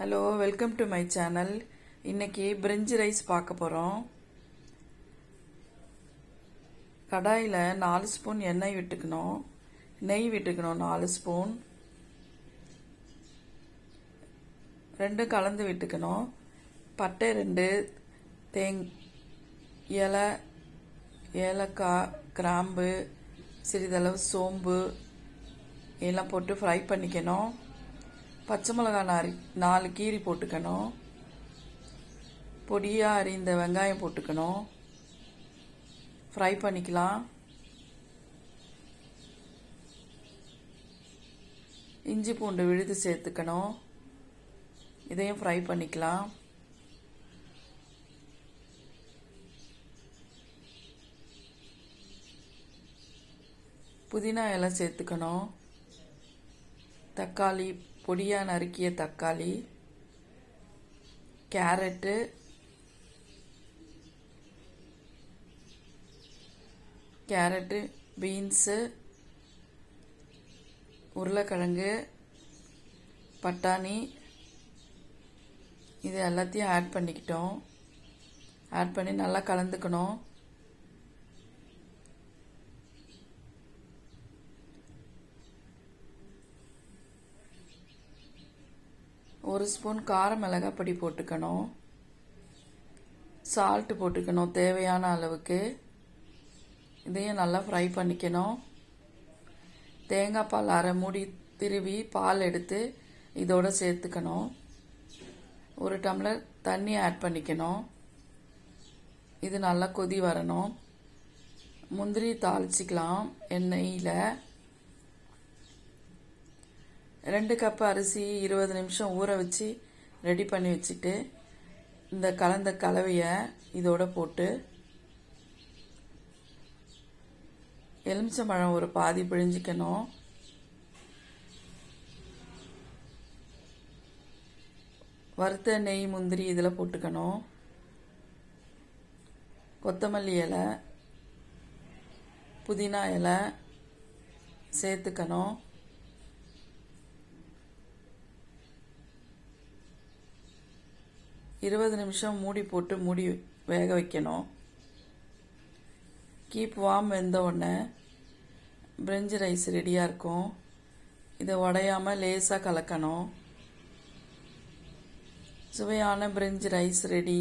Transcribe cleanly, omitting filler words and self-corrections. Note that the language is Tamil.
Hello, welcome to my channel. இன்னைக்கு பிரிஞ்சி ரைஸ் பார்க்க போகிறோம். கடாயில் 4 ஸ்பூன் எண்ணெய் விட்டுக்கணும். நெய் விட்டுக்கணும் 4 ஸ்பூன். ரெண்டும் கலந்து விட்டுக்கணும். பட்டை 2, இலை, ஏலக்காய், கிராம்பு, சிறிதளவு சோம்பு எல்லாம் போட்டு ஃப்ரை பண்ணிக்கணும். பச்சை மிளகாய் 4 கீரி போட்டுக்கணும். பொடியாக அரிந்த வெங்காயம் போட்டுக்கணும். ஃப்ரை பண்ணிக்கலாம். இஞ்சி பூண்டு விழுது சேர்த்துக்கணும். இதையும் ஃப்ரை பண்ணிக்கலாம். புதினா இலை சேர்த்துக்கணும். தக்காளி, பொடியாக நறுக்கிய தக்காளி, கேரட்டு, பீன்ஸு, உருளைக்கிழங்கு, பட்டாணி, இது எல்லாத்தையும் ஆட் பண்ணிக்கிட்டோம். ஆட் பண்ணி நல்லா கலந்துக்கணும். ஒரு ஸ்பூன் கார மிளகாய் பொடி போட்டுக்கணும். சால்ட்டு போட்டுக்கணும் தேவையான அளவுக்கு. இதையும் நல்லா ஃப்ரை பண்ணிக்கணும். தேங்காய் பால் அரை மூடி திருவி பால் எடுத்து இதோட சேர்த்துக்கணும். 1 டம்ளர் தண்ணி ஆட் பண்ணிக்கணும். இது நல்லா கொதி வரணும். முந்திரி தாளிச்சிக்கலாம். எண்ணெயில் 2 கப் அரிசி 20 நிமிஷம் ஊற வச்சு ரெடி பண்ணி வச்சுட்டு இந்த கலந்த கலவையை இதோட போட்டு எலுமிச்சம்பழம் ஒரு பாதி பிழிஞ்சிக்கணும். வறுத்த நெய், முந்திரி இதில் போட்டுக்கணும். கொத்தமல்லி இலை, புதினா இலை சேர்த்துக்கணும். இருபது நிமிஷம் மூடி போட்டு வேக வைக்கணும். கீப் வார்ம் வெந்த உடனே பிரிஞ்சி ரைஸ் ரெடியாக இருக்கும். இதை உடையாமல் லேசாக கலக்கணும். சுவையான பிரிஞ்சி ரைஸ் ரெடி.